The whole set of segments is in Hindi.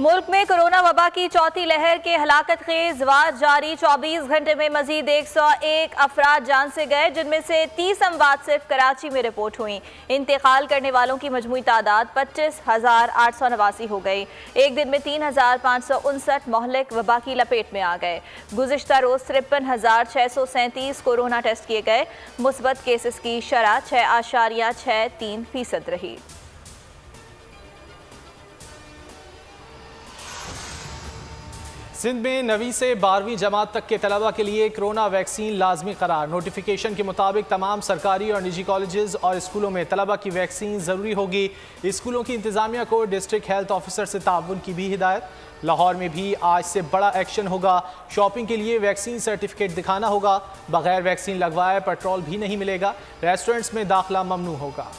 मुल्क में कोरोना वबा की चौथी लहर के हलाकत खेज वार जारी। 24 घंटे में मजीद 101 अफराद जान से गए, जिनमें से 30 अमवात सिर्फ कराची में रिपोर्ट हुई। इंतकाल करने वालों की मजमूई तादाद 25,889 हो गई। एक दिन में 3,559 मोहलिक वबा की लपेट में आ गए। गुज़िश्ता रोज 53,637 कोरोना टेस्ट किए गए। मुस्बत केसेस की शरह 6.63% रही। सिंध में 9वीं से 12वीं जमात तक के तलबा के लिए कोरोना वैक्सीन लाजमी करार। नोटिफिकेशन के मुताबिक तमाम सरकारी और निजी कॉलेजेस और स्कूलों में तलबा की वैक्सीन ज़रूरी होगी। स्कूलों की इंतजामिया को डिस्ट्रिक्ट हेल्थ ऑफिसर से ताउन की भी हिदायत। लाहौर में भी आज से बड़ा एक्शन होगा। शॉपिंग के लिए वैक्सीन सर्टिफिकेट दिखाना होगा। बगैर वैक्सीन लगवाए पेट्रोल भी नहीं मिलेगा। रेस्टोरेंट्स में दाखिला ममनू होगा।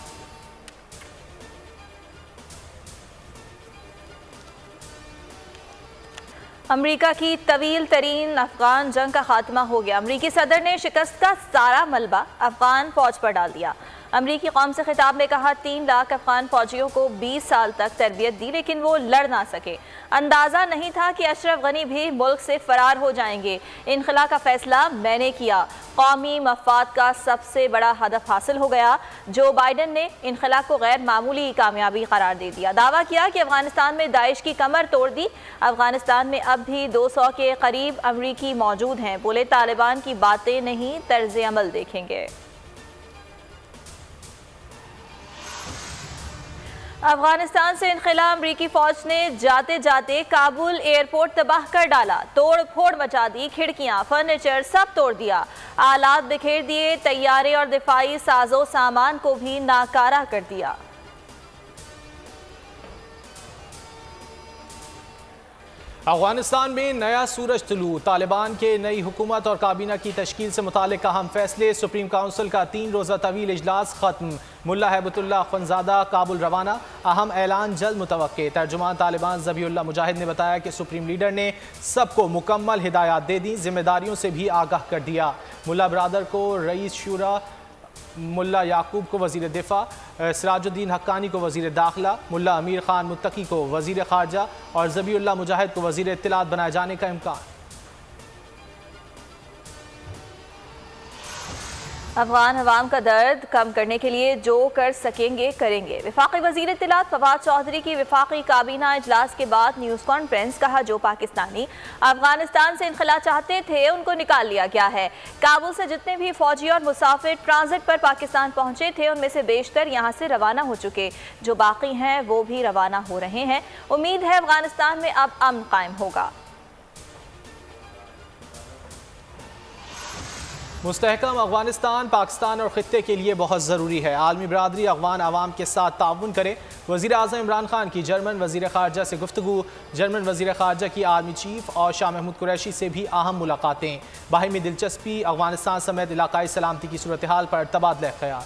अमरीका की तवील तरीन अफगान जंग का खात्मा हो गया। अमरीकी सदर ने शिकस्त का सारा मलबा अफगान फौज पर डाल दिया। अमरीकी कौम से खिताब में कहा, 3 लाख अफगान फौजियों को 20 साल तक तरबियत दी, लेकिन वो लड़ ना सके। अंदाज़ा नहीं था कि अशरफ गनी भी मुल्क से फरार हो जाएंगे। इनखला का फैसला मैंने किया। कौमी मफाद का सबसे बड़ा हदफ हासिल हो गया। जो बाइडन ने इनखला को गैर मामूली कामयाबी करार दे दिया। दावा किया कि अफगानिस्तान में दाइश की कमर तोड़ दी। अफगानिस्तान में अब भी 200 के करीब अमरीकी मौजूद हैं। बोले, तालिबान की बातें नहीं, तर्ज अमल देखेंगे। अफगानिस्तान से इनखला अमरीकी फौज ने जाते जाते काबुल एयरपोर्ट तबाह कर डाला। तोड़ फोड़ मचा दी। खिड़कियां, फर्नीचर सब तोड़ दिया। आलात बिखेर दिए। तैयारे और दिफाई साजो सामान को भी नाकारा कर दिया। अफगानिस्तान में नया सूरज तुलू। तालिबान के नई हुकूमत और काबीना की तश्कील से मुतालिक अहम फैसले। सुप्रीम काउंसिल का 3 रोज़ा तवील इजलास खत्म। मुल्ला हैबतुल्लाह अख्वंज़ादा काबुल रवाना। अहम ऐलान जल्द मुतवक्के। तर्जुमान तालिबान ज़बीहुल्लाह मुजाहिद ने बताया कि सुप्रीम लीडर ने सबको मुकम्मल हिदायत दे दी, जिम्मेदारियों से भी आगाह कर दिया। मुल्ला बरादर को रईस शुरा, मुल्ला याकूब को वज़ीर दिफा, सिराजुद्दीन हक्कानी को वज़ीर दाखिला, मुल्ला अमीर खान मुत्तकी को वज़ीर ख़ारजा और ज़बीहुल्लाह मुजाहिद को वज़ीर इत्तिलात बनाए जाने का इम्कान। अफगान अवाम का दर्द कम करने के लिए जो कर सकेंगे करेंगे। वफाकी वज़ीर इत्तिलात फवाद चौधरी की वफाकी काबीना इजलास के बाद न्यूज़ कॉन्फ्रेंस। कहा, जो पाकिस्तानी अफगानिस्तान से इनखला चाहते थे उनको निकाल लिया गया है। काबुल से जितने भी फौजी और मुसाफिर ट्रांजिट पर पाकिस्तान पहुंचे थे, उनमें से बेशतर यहाँ से रवाना हो चुके। जो बाकी हैं वो भी रवाना हो रहे हैं। उम्मीद है अफगानिस्तान में अब अमन कायम होगा। मुस्तहकम अफगानिस्तान पाकिस्तान और ख़ित्ते के लिए बहुत ज़रूरी है। आलमी बरादरी अफगान आवाम के साथ ताउन करे। वज़ीर आज़म इमरान खान की जर्मन वज़ीर ख़ारजा से गुफ्तगू। जर्मन वज़ीर ख़ारजा की आर्मी चीफ और शाह महमूद कुरैशी से भी अहम मुलाकातें। बाहिमी दिलचस्पी। अफगानिस्तान समेत इलाकाई सलामती की सूरत हाल पर तबादला ख्याल।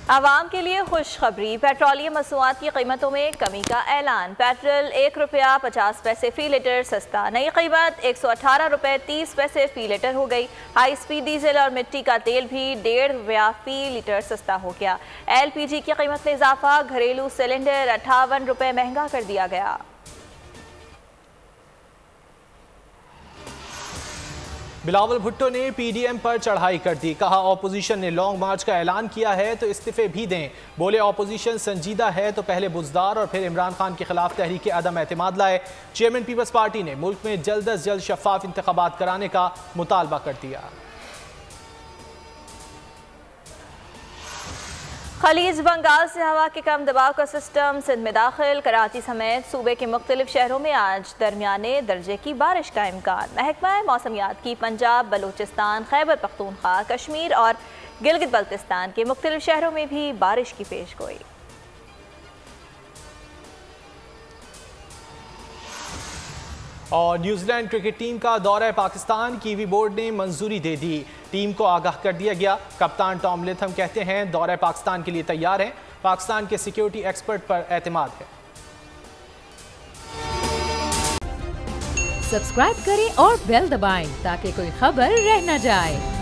आवाम के लिए खुशखबरी। पेट्रोलियम मसनूआत की कीमतों में कमी का ऐलान। पेट्रोल ₹1.50 फ़ी लीटर सस्ता। नई कीमत ₹118.30 फ़ी लीटर हो गई। हाई स्पीड डीजल और मिट्टी का तेल भी ₹1.5 फ़ी लीटर सस्ता हो गया। LPG की कीमत में इजाफा। घरेलू सिलेंडर ₹58 महंगा कर दिया गया। बिलावल भुट्टो ने PDM पर चढ़ाई कर दी। कहा, ऑपोजिशन ने लॉन्ग मार्च का ऐलान किया है तो इस्तीफे भी दें। बोले, ऑपोजिशन संजीदा है तो पहले बुज़दार और फिर इमरान खान के खिलाफ तहरीक अदम एतमाद लाए। चेयरमैन पीपल्स पार्टी ने मुल्क में जल्द अज जल्द शफाफ इंतखाबात कराने का मुतालबा कर दिया। खलीज बंगाल से हवा के कम दबाव का सिस्टम सिंध में दाखिल। कराची समेत सूबे के मुख्तलिफ शहरों में आज दरमियाने दर्जे की बारिश का इम्कान। महकमा मौसमियात की पंजाब, बलूचिस्तान, खैबर पख्तूनख्वा, कश्मीर और गिलगित बल्तिस्तान के मुख्तलिफ शहरों में भी बारिश की पेशगोई। और न्यूजीलैंड क्रिकेट टीम का दौरा पाकिस्तान कीवी बोर्ड ने मंजूरी दे दी। टीम को आगाह कर दिया गया। कप्तान टॉम लेथम कहते हैं दौरा पाकिस्तान के लिए तैयार हैं। पाकिस्तान के सिक्योरिटी एक्सपर्ट पर एतमाद है। सब्सक्राइब करें और बेल दबाएं ताकि कोई खबर रह न जाए।